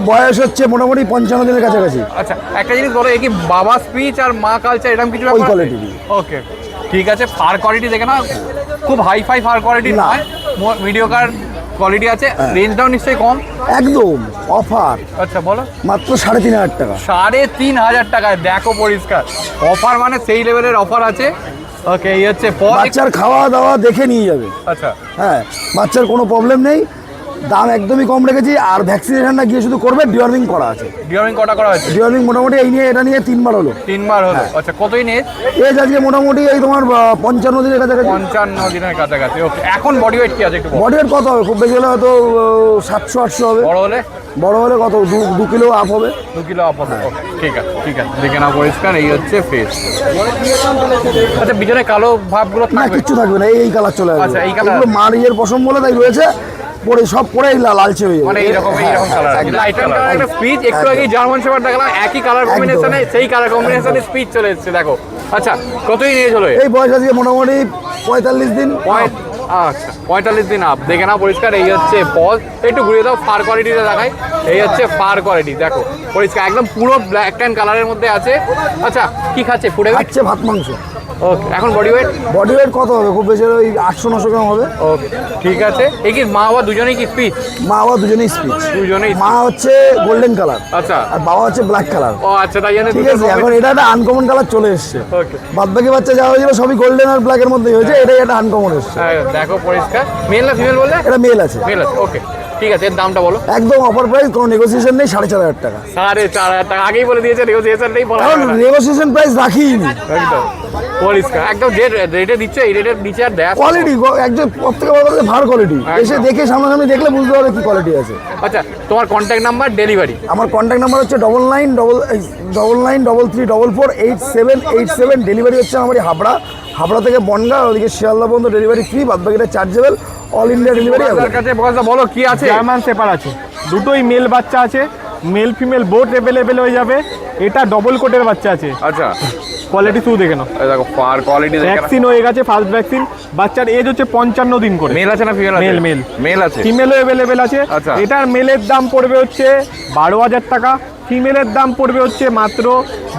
বয়স হচ্ছে মোটামুটি 55 দিনের কাছাকাছি। আচ্ছা একটা জিনিস বলো, এই কি বাবা স্পিচ আর মা কালচার এরকম কিছু ওই ব্যাপার? কোয়ালিটি। ওকে ঠিক আছে। ফার কোয়ালিটি দেখে না, খুব হাই ফাই ফার কোয়ালিটি না। নয়, মিডিওকার কোয়ালিটি আছে। রেঞ্জটাও নিশ্চয়ই কম? একদম অফার আচ্ছা বলো। মাত্র 3,500 টাকা। 3,500 টাকায়। দেখো পরিষ্কার অফার, মানে সেই লেভেলের অফার আছে। ওকে এই হচ্ছে পজ। বাচ্চার খাওয়া দাওয়া দেখে নিয়ে যাবে। আচ্ছা হ্যাঁ, বাচ্চার কোনো প্রবলেম নেই, দাম একদমই কম রেখেছি। আর ভ্যাকসিনেশনটা গিয়ে শুধু করবে, ডিওয়ার্মিং করা আছে। ডিওরিং কটা করা হয়েছে? ডিওয়ার্মিং মোটামুটি এটা নিয়ে 3 বার হলো। 3 বার হলো। আচ্ছা কতই নেই? এজ আজকে মোটামুটি এই তোমার 55 দিনের কাছাকাছি। 55 দিনের কাছাকাছি। ওকে এখন বডি ওয়েট কি আছে একটু বলো। বডি ওয়েট কত হবে? খুব বেশি হলে হয়তো 700-800 হবে। বড় হলে? বড় হলে কত 2 কিলো আপ হবে। 2 কিলো আপ হবে। ওকে ঠিক আছে ঠিক আছে। দেখে নাও পরিষ্কার। এই হচ্ছে ফেস। আচ্ছা পিছনে কালো ভাবগুলো না, থাকবে? কিচ্ছু থাকবে না, এই কালার চলে আসবে। আচ্ছা, এই colour এগুলো মার ইয়ের পশম বলে তাই রয়েছে, পরে সব পরে লালচে হয়ে যাবে। মানে এইরকম কালার। লাইট কালার একটা স্পিচ। একটু আগে জার্মান শেফার্ড দেখলাম, একই কালার কম্বিনেশনে, সেই কালার কম্বিনেশনে স্পিচ চলে এসেছে। দেখো আচ্ছা কতই নিয়ে চলো? এই বয়স আজকে মোটামুটি 45 দিন। আচ্ছা 45 দিন আপ। দেখে নাও পরিষ্কার। এই হচ্ছে পজ। একটু ঘুরিয়ে দাও, ফার কোয়ালিটিটা দেখাই। এই হচ্ছে ফার কোয়ালিটি, দেখো পরিষ্কার একদম পুরো ব্ল্যাক অ্যান্ড কালারের মধ্যে আছে। আচ্ছা কি খাচ্ছে? ফুডে খাচ্ছে ভাত মাংস। ওকে এখন বডি ওয়েট? বডি ওয়েট কত হবে? খুব বেশি হলে ওই 800-900 গ্রাম হবে। ওকে ঠিক আছে। এই কি মা বাবা দুজনেই কি স্পিচ? মা বাবা দুজনেই স্পিচ। দুজনেই? মা হচ্ছে গোল্ডেন কালার আচ্ছা আর বাবা হচ্ছে ব্ল্যাক কালার। ও আচ্ছা তাই জানি। ঠিক আছে, এখন এটা একটা আনকমন কালার চলে এসছে। ওকে বাদ বাকি বাচ্চা যা হয়েছিল সবই গোল্ডেন আর ব্ল্যাকের মধ্যেই হয়েছে, এটাই একটা আনকমন এসছে। দেখো পরিষ্কার। মেল না ফিমেল বললে? এটা মেল আছে। মেল আছে। ওকে ঠিক আছে। এর দামটা বলো। একদম অফার প্রাইস, কোনো নেগোসিয়েশন নেই, 4,500 টাকা। 4,500 টাকা। আগেই বলে দিয়েছে নেগোসিয়েশন নেই, বলা কারণ যাবে না। নেগোসিয়েশন প্রাইস রাখিনি। একদম পরিষ্কার একদম। যে রেটে দিচ্ছে এই রেটের নিচে আর দেয়। কোয়ালিটি একদম প্রত্যেকে বড় কথা ভালো কোয়ালিটি। এসে দেখে সামনাসামনি দেখলে বুঝতে পারবে কি কোয়ালিটি আছে। আচ্ছা তোমার কন্ট্যাক্ট নাম্বার, ডেলিভারি? আমার কন্ট্যাক্ট নাম্বার হচ্ছে 9933448787। ডেলিভারি হচ্ছে আমার হাবড়া। হাবড়া থেকে বনগাঁ, ওদিকে শিয়ালদা পর্যন্ত ডেলিভারি ফ্রি, বাদ বাকিটা চার্জেবল। All India delivery. আপনার কাছে বলো কি আছে? জার্মান শেফার্ড আছে, দুটোই মেল বাচ্চা আছে, মেল ফিমেল বোথ অ্যাভেলেবেল হয়ে যাবে। এটা ডবল কোটের বাচ্চা আছে। আচ্ছা কোয়ালিটি শুধু দেখে নাও। এই দেখো ফার কোয়ালিটি দেখে। ভ্যাকসিন হয়ে গেছে, ফার্স্ট ভ্যাকসিন। বাচ্চার এজ হচ্ছে 55 দিন করে। মেল আছে না ফিমেল আছে? মেল মেল মেল আছে। ফিমেলও অ্যাভেলেবেল আছে। আচ্ছা। এটার মেলের দাম পড়বে হচ্ছে 12,000 টাকা, ফিমেলের দাম পড়বে হচ্ছে মাত্র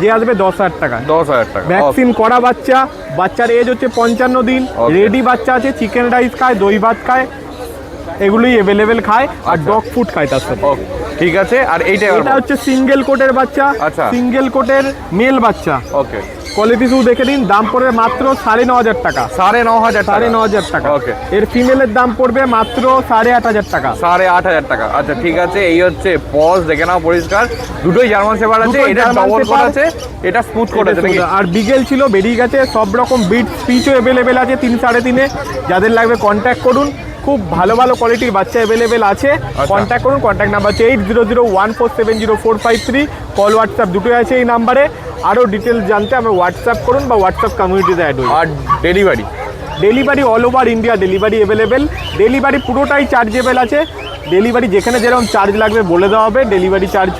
যে আসবে 10,000 টাকা। 10,000 টাকা। ভ্যাকসিন করা বাচ্চা, বাচ্চার এজ হচ্ছে 55 দিন। Okay. রেডি বাচ্চা আছে, চিকেন রাইস খায়, দই ভাত খায়, এগুলোই অ্যাভেলেবেল খায়। আর আচ্ছা। ডগ ফুড খায় তার সাথে। ওকে ঠিক আছে। আর এইটা এটা হচ্ছে সিঙ্গেল কোটের বাচ্চা। আচ্ছা। সিঙ্গেল কোটের মেল বাচ্চা। ওকে কোয়ালিটি শুধু দেখে নিন, দাম পড়বে মাত্র 9,500 টাকা। 9,500 9,500 টাকা। ওকে এর ফিমেলের দাম পড়বে মাত্র 8,500 টাকা। 8,500 টাকা। আচ্ছা ঠিক আছে। এই হচ্ছে পজ। দেখে নাও পরিষ্কার। দুটোই জার্মান শেফার্ড আছে। দুটোই এটা জার্মান ডবল কোট শেফার্ড। আছে, এটা স্মুথ কোট আছে নাকি? আর বিগেল ছিল, বেরিয়ে গেছে। সব রকম বিট স্পিচও অ্যাভেলেবেল আছে 3-3.5। যাদের লাগবে কন্ট্যাক্ট করুন, খুব ভালো ভালো কোয়ালিটির বাচ্চা অ্যাভেলেবেল আছে। কন্ট্যাক্ট করুন। কন্ট্যাক্ট নাম্বার হচ্ছে 8001470453। কল হোয়াটসঅ্যাপ দুটোই আছে এই নাম্বারে। আরও ডিটেলস জানতে আমার হোয়াটসঅ্যাপ করুন বা হোয়াটসঅ্যাপ কমিউনিটিতে অ্যাড হন। আর delivery? Delivery all over India delivery available. Delivery পুরোটাই চার্জেবল আছে। ডেলিভারি যেখানে যেরকম চার্জ লাগবে বলে দেওয়া হবে, ডেলিভারি চার্জ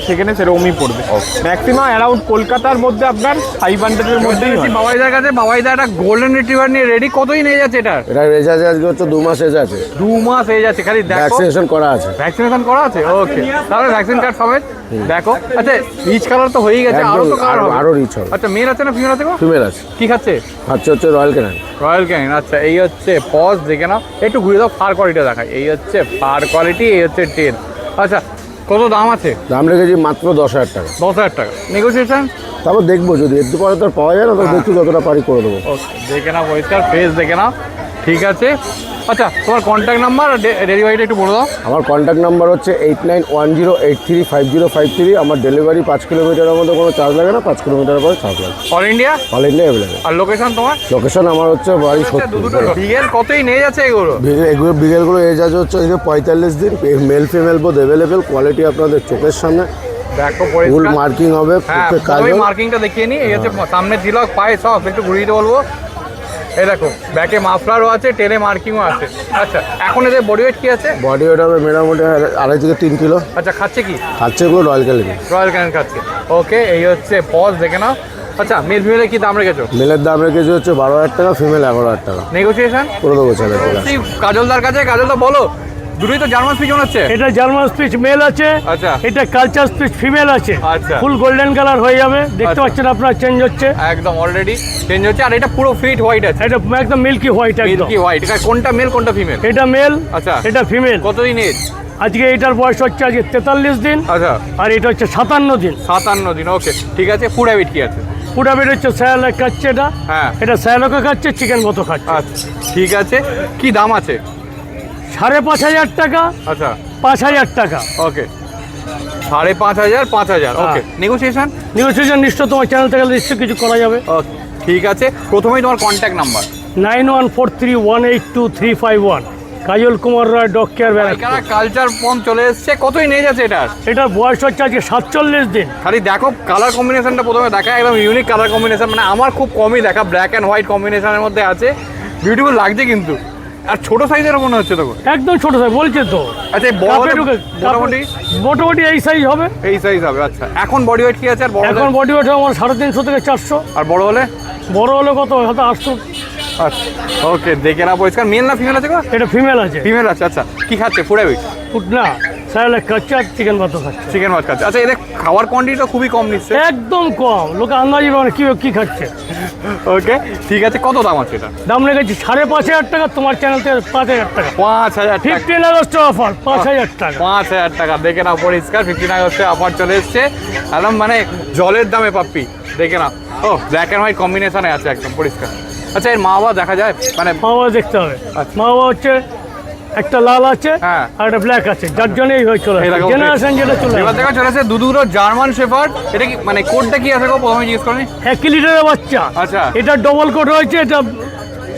সেখানে সেরকমই পড়বে। ম্যাক্সিমাম অ্যারাউন্ড কলকাতার মধ্যে আপনার 500-এর মধ্যেই হয়। বাবাইদার কাছে বাবাইদা একটা গোল্ডেন রিট্রিভার নিয়ে রেডি, কতই নিয়ে যাচ্ছে এটা? এটা রেজাজ আজকে হচ্ছে 2 মাস এজ আছে, 2 মাস হয়ে যাচ্ছে, খালি দেখো ভ্যাকসিনেশন করা আছে। ভ্যাকসিনেশন করা আছে, ওকে। তাহলে ভ্যাকসিন কার্ড সমেত দেখো। আচ্ছা রিচ কালার তো হয়েই গেছে, আরো তো কালার হবে? আরো রিচ হবে। আচ্ছা মেল আছে না ফিমেল আছে গো? ফিমেল আছে। কি খাচ্ছে? হচ্ছে রয়্যাল ক্যানিন। রয়্যাল ক্যানিন, আচ্ছা। এই হচ্ছে পজ, দেখে নাও একটু ঘুরে দাও, ফার কোয়ালিটি দেখায়। এই হচ্ছে ফার কোয়ালিটি, এই হচ্ছে টেল। আচ্ছা কত দাম আছে? দাম রেখেছি মাত্র 10,000 টাকা। 10,000 টাকা নেগোসিয়েশন? তারপর দেখবো যদি একটু পরে তো আর পাওয়া যায় না, তো দেখছি যতটা পারি করে দেবো। ওকে, দেখে নাও পরিষ্কার, ফেস দেখে নাও, ঠিক আছে। আচ্ছা তোমার কন্ট্যাক্ট নাম্বার আর ডেলিভারিটা একটু বলে দাও। আমার কন্ট্যাক্ট নাম্বার হচ্ছে 8910835053। আমার ডেলিভারি 5 কিলোমিটারের মধ্যে কোনো চার্জ লাগে না, 5 কিলোমিটার পরে চার্জ লাগে। All India? All India available. আর লোকেশন তোমার? লোকেশন আমার হচ্ছে বাড়ি দুটো 70। বিগেল কতই নিয়ে যাচ্ছে এগুলো? এগুলো বিকেলগুলো এজ আছে হচ্ছে 45 দিন, মেল ফিমেল বোধ অ্যাভেলেবেল। কোয়ালিটি আপনাদের চোখের সামনে, দেখো ফুল পরিষ্কার। মার্কিং হবে, হ্যাঁ প্রত্যেক কাজ ওই হবে। মার্কিংটা দেখিয়ে নি। এই হচ্ছে সামনে ঝিলক, পায়ে সব একটু ঘুরিয়ে দিতে বলবো। এই দেখো ব্যাকে মাফলারও আছে, টেলে মার্কিংও আছে। আচ্ছা এখন এদের বডি ওয়েট কি আছে? বডি ওয়েট হবে মোটামুটি 2.5 থেকে 3 কিলো। আচ্ছা খাচ্ছে কি? খাচ্ছে এগুলো রয়্যাল ক্যানিন। রয়্যাল ক্যানিন খাচ্ছে, ওকে। এই হচ্ছে পজ, দেখে নাও। আচ্ছা মেল ফিমেলের কি দাম রেখেছো? মেলের দাম রেখেছি হচ্ছে 12,000 টাকা, ফিমেল 11,000 টাকা। নেগোসিয়েশন করে দেবো ছেলে টাকা। কাজলদার কাছে, কাজলদা বলো, দুটোই তো জার্মান স্পিচ হচ্ছে। এটা জার্মান স্পিচ মেল আছে, আচ্ছা। এটা কালচার স্পিচ ফিমেল আছে। আচ্ছা। ফুল গোল্ডেন কালার হয়ে যাবে, দেখতে আচ্ছা। পাচ্ছেন আপনারা, চেঞ্জ হচ্ছে একদম অলরেডি চেঞ্জ হচ্ছে। আর এটা পুরো ফিট হোয়াইট আছে, এটা একদম মিল্কি হোয়াইট একদম। Milky white. কোনটা মেল কোনটা ফিমেল? এটা মেল, আচ্ছা। এটা ফিমেল। কতদিন এজ? আজকে এটার বয়স হচ্ছে আজকে 43 দিন, আচ্ছা আর এটা হচ্ছে 57 দিন। 57 দিন, ওকে ঠিক আছে। ফুড হ্যাবিট কি আছে? পুরাবিট হচ্ছে স্যালাক খাচ্ছে, এটা হ্যাঁ। এটা স্যালাকও খাচ্ছে, চিকেন মতো খাচ্ছে। আচ্ছা ঠিক আছে। কি দাম আছে? 5,500 টাকা, আচ্ছা 5,000 টাকা। ওকে, 5,500, 5,000, ওকে। নেগোসিয়েশন? নিউট্রিশন নিশ্চয় তোমার চ্যানেল থেকে নিশ্চয় কিছু করা যাবে। ওকে ঠিক আছে। প্রথমেই তোমার কন্ট্যাক্ট নাম্বার। 9143182351। কাজল কুমার রায় ডগ কেয়ার ব্যারাক। এখানে কালচার পম্প চলে এসছে, কতই নিয়ে যাচ্ছে এটা? এটার বয়স হচ্ছে আজকে 47 দিন। খালি দেখো কালার কম্বিনেশনটা প্রথমে দেখা, একদম ইউনিক কালার কম্বিনেশন। মানে আমার খুব কমই দেখা, ব্ল্যাক অ্যান্ড হোয়াইট কম্বিনেশনের মধ্যে আছে, বিউটিফুল লাগছে কিন্তু। আর ছোট সাইজেরও মনে হচ্ছে তখন। একদম ছোট সাইজ বলছে তো। আচ্ছা বড় মোটামুটি মোটামুটি এই সাইজ হবে। এই সাইজ হবে, আচ্ছা। এখন বডি ওয়েট কি আছে? আর বড় এখন বডি ওয়েট আমার 350 থেকে 400। আর বড় হলে? বড় হলে কত? হয়তো 800। আচ্ছা ওকে, দেখে না পরিষ্কার। মেল না ফিমেল আছে গো? এটা ফিমেল আছে। ফিমেল আছে, আচ্ছা। কি খাচ্ছে? Food habit? ফুট না, স্যালাড খাচ্ছে আর চিকেন ভাত খাচ্ছে। চিকেন ভাত খাচ্ছে, আচ্ছা। এদের খাওয়ার কোয়ান্টিটিটা খুবই কম নিচ্ছে, একদম কম, লোকে আন্দাজি মানে কি খাচ্ছে। ওকে ঠিক আছে। কত দাম আছে এটা? দাম রেখেছি 5,500 টাকা, তোমার চ্যানেল থেকে 5,000 টাকা। 5,000 টাকা। 15 আগস্ট অফার, 5,000 টাকা। 5,000 টাকা, দেখে নাও পরিষ্কার। 15 আগস্টে অফার চলে এসছে, একদম মানে জলের দামে পাপ্পি, দেখে নাও। ও ব্ল্যাক অ্যান্ড হোয়াইট কম্বিনেশনে আছে, একদম পরিষ্কার। আচ্ছা এর মা বাবা দেখা যায়? মানে মা বাবা দেখতে হবে। আচ্ছা। মা বাবা হচ্ছে একটা লাল আছে, হ্যাঁ। আর একটা ব্ল্যাক আছে, যার জন্যই হয়ে চলে এই দেখো, জেনারেশন যেটা চলে এবার দেখা চলেছে দুটো জার্মান শেফার্ড। এটা কি মানে কোডটা কি আছে গো? প্রথমে জিজ্ঞেস করেনি। 1 লিটারের বাচ্চা। আচ্ছা। এটা ডবল কোট হয়েছে, এটা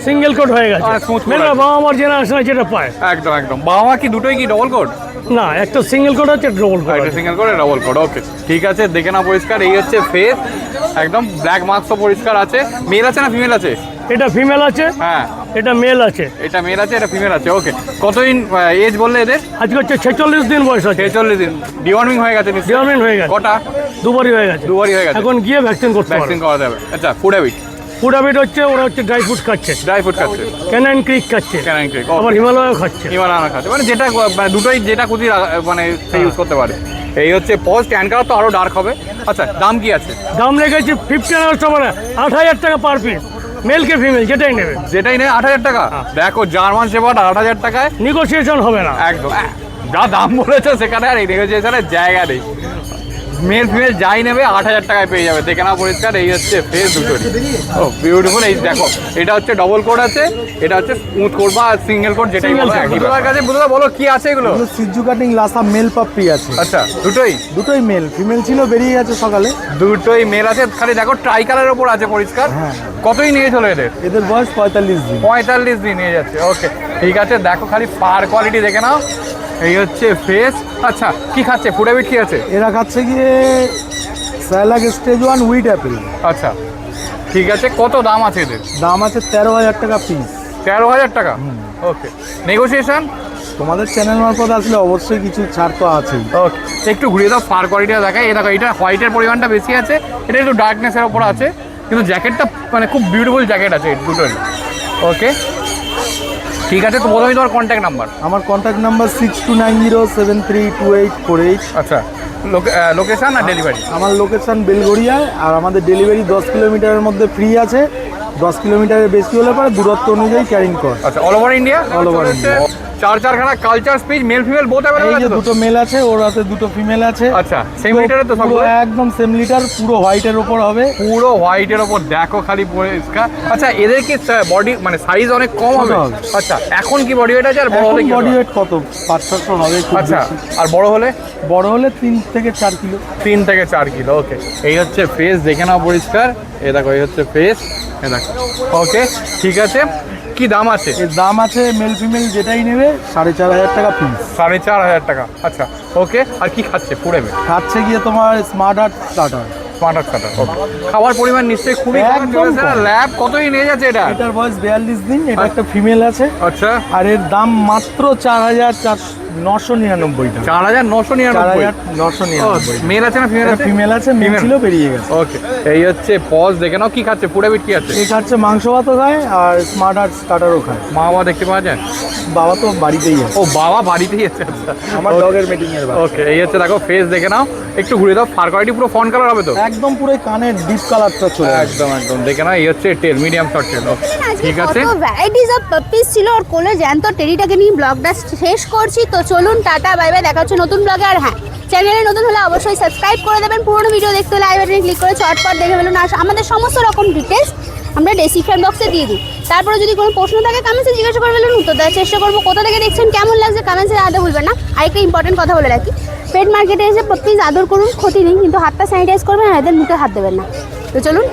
সিঙ্গেল কোট হয়ে গেছে। smooth coat মেয়েরা আছে। বাবা আমার জেনারেশনে যেটা পায়। একদম একদম। বাবা মা কি দুটোই কি ডবল কোড? না, একটা সিঙ্গেল কোট আছে, ডবল কোট একটা আছে। সিঙ্গেল করে ডবল কোড, ওকে ঠিক আছে। দেখে না পরিষ্কার। এই হচ্ছে ফেস, একদম ব্ল্যাক মার্কসও পরিষ্কার আছে। মেল আছে না ফিমেল আছে? এটা ফিমেল আছে, হ্যাঁ এটা মেল আছে। এটা মেল আছে, এটা ফিমেল আছে, ওকে। কতদিন এজ বললে এদের? আজকে হচ্ছে 46 দিন বয়স আছে। 46 দিন। ডিওয়ার্মিং হয়ে গেছে নিশ্চয়ই? ডিওয়ার্মিং হয়ে গেছে। কটা? দুবারই হয়ে গেছে। দুবারই হয়ে গেছে। এখন গিয়ে ভ্যাকসিন করতে হবে। ভ্যাকসিন করাতে হবে, আচ্ছা। Food habit? ফুড হ্যাবিট হচ্ছে ওরা হচ্ছে ড্রাই ফ্রুট খাচ্ছে, ড্রাই ফ্রুট খাচ্ছে, ক্যানাইন ক্রিক খাচ্ছে, ক্যানাইন ক্রিক, আবার হিমালয়ও খাচ্ছে। হিমালয়ানা খাচ্ছে, মানে যেটা মানে দুটোই যেটা খুশি মানে সে ইউজ করতে পারে। এই হচ্ছে পোস্ট ট্যান কালার, তো আরও ডার্ক হবে। আচ্ছা দাম কি আছে? দাম রেখেছি 15 আগস্ট মানে 8,000 টাকা পার পিস, মেলকে ফিমেল যেটাই নেবে। যেটাই নেই 8,000 টাকা। দেখো জার্মান শেফার্ড 8,000 টাকায়, নেগোসিয়েশন হবে না একদম। যা দাম বলেছে সেখানে আর এই নেগোসিয়েশনের জায়গা নেই। মেল ফিমেল যাই নেবে 8,000 টাকায় পেয়ে যাবে, দেখে না পরিষ্কার। এই হচ্ছে ফেস দুটোরই, ও বিউটিফুল। এই দেখো এটা হচ্ছে ডবল কোড আছে, এটা হচ্ছে স্মুথ কোড বা সিঙ্গেল কোড, যেটাই বলো একই। তোমার কাছে বুঝতে বলো কি আছে এগুলো? সিজু কাটিং লাসা মেল পাপ্পি আছে। আচ্ছা দুটোই? দুটোই মেল, ফিমেল ছিল বেরিয়ে গেছে সকালে। দুটোই মেল আছে, খালি দেখো ট্রাই কালারের ওপর আছে পরিষ্কার। কতই নিয়ে চলো এদের? এদের বয়স 45 দিন। 45 দিন নিয়ে যাচ্ছে, ওকে ঠিক আছে। দেখো খালি পার কোয়ালিটি দেখে নাও। এই হচ্ছে ফেস। আচ্ছা কি খাচ্ছে? ফুড হ্যাবিট কি আছে? এরা খাচ্ছে গিয়ে স্যালাক স্টেজ 1 হুইট অ্যাপেল। আচ্ছা ঠিক আছে, কত দাম আছে এদের? দাম আছে 13,000 টাকা পিস। 13,000 টাকা, ওকে। নেগোসিয়েশন তোমাদের চ্যানেল মারফত আসলে অবশ্যই কিছু ছাড় তো আছেই। ওকে, একটু ঘুরিয়ে দাও, ফার কোয়ালিটিটা দেখায়। দেখো এটা হোয়াইটের পরিমাণটা বেশি আছে, এটা একটু ডার্কনেসের ওপর আছে, কিন্তু জ্যাকেটটা মানে খুব বিউটিফুল জ্যাকেট আছে এই দুটোরই। ওকে, ঠিক আছে। তো প্রথমেই তোমার কন্ট্যাক্ট নাম্বার। আমার কন্ট্যাক্ট নাম্বার 6290732848। আচ্ছা, লোকেশন আর ডেলিভারি? আমার লোকেশন বেলগড়িয়ায়, আর আমাদের ডেলিভারি 10 কিলোমিটারের মধ্যে ফ্রি আছে। 10 কিলোমিটারের বেশি হলে পরে দূরত্ব অনুযায়ী ক্যারিং কর। আচ্ছা, all over India? All over India। চারখানা culture speech, male female both এই অ্যাভেলেবল যে আছে? দুটো মেল আছে, ওর হাতে দুটো ফিমেল আছে। আচ্ছা, সেম লিটারে তো সব? পুরো একদম সেম লিটার, পুরো হোয়াইটের ওপর হবে। পুরো হোয়াইটের ওপর, দেখো খালি পরিষ্কার। আচ্ছা, এদের কি বডি মানে সাইজ অনেক কম হবে? হবে। আচ্ছা, এখন কি বডি ওয়েট আছে, আর বড় হলে কি বডি হবে? ওয়েট কত 500 হবে খুব আচ্ছা, বেশি। আর বড় হলে? বড় হলে 3 থেকে 4 কিলো। 3 থেকে 4 কিলো, ওকে। এই হচ্ছে ফেস, দেখে নাও পরিষ্কার। এই দেখো, এই হচ্ছে ফেস, এই দেখো। ওকে, ঠিক আছে। কি দাম আছে? এর দাম আছে মেল ফিমেল যেটাই নেবে 4,500 টাকা পিস। 4,500 টাকা, আচ্ছা, ওকে। আর কি খাচ্ছে পুড়েবে? খাচ্ছে গিয়ে তোমার স্মার্ট হার্ট স্টার্টার। স্মার্ট কাটা, ওকে। খাবার পরিমাণ নিশ্চয়ই খুবই একদম কম। ল্যাব কতই নিয়ে যাচ্ছে এটা? এটার বয়স 42 দিন। এটা একটা ফিমেল আছে। আচ্ছা, আর এর দাম মাত্র 4,999 টাকা। 4,999। 4,999। মেল আছে না ফিমেল আছে? ফিমেল আছে, মেল Female। ছিল বেরিয়ে গেছে। ওকে, এই হচ্ছে পজ, দেখে নাও। কি খাচ্ছে পুড়ে বিট? কি আছে? এই খাচ্ছে মাংস ভাতও খায় আর স্মার্ট হার্ট স্টার্টারও খায়। মা বাবা দেখতে পাওয়া যায়? বাবা তো বাড়িতেই আছে। ও, বাবা বাড়িতেই আছে, আচ্ছা। আমার ডগের মিটিং এর বাবা। ওকে, এই হচ্ছে দেখো ফেস, দেখে নাও। একটু ঘুরে দাও, ফার কোয়ালিটি পুরো ফন কালার হবে তো? একদম পুরো কানের ডিপ কালারটা চলে আসে। একদম একদম, দেখে নাও। এই হচ্ছে টেল, মিডিয়াম শর্ট টেল। ঠিক আছে, কত ভ্যারাইটিস অফ পাপিস ছিল ওর কোলে। জ্যান্ত টেরিটাকে নিয়ে ব্লগটা শেষ করছি। তো চলুন, টাটা, বাই বাই, দেখা হচ্ছে নতুন ব্লগে। আর হ্যাঁ, চ্যানেলে নতুন হলে অবশ্যই সাবস্ক্রাইব করে দেবেন। পুরোনো ভিডিও দেখতে হলে আই বাটনে ক্লিক করে চটপট দেখে ফেলুন। আর আমাদের সমস্ত রকম ডিটেলস আমরা ডেসক্রিপশন বক্সে দিয়ে দিই। তারপরে যদি কোনো প্রশ্ন থাকে কমেন্টসে জিজ্ঞাসা করে ফেলুন, উত্তর দেওয়ার চেষ্টা করবো। কোথা থেকে দেখছেন, কেমন লাগছে, কমেন্টসে জানাতে ভুলবেন না। আরেকটা ইম্পর্টেন্ট কথা বলে রাখি, পেট মার্কেটে এসে প্লিজ আদর করুন, ক্ষতি নেই, কিন্তু হাতটা স্যানিটাইজ করবেন আর এদের মুখে হাত দেবেন না। তো চলুন।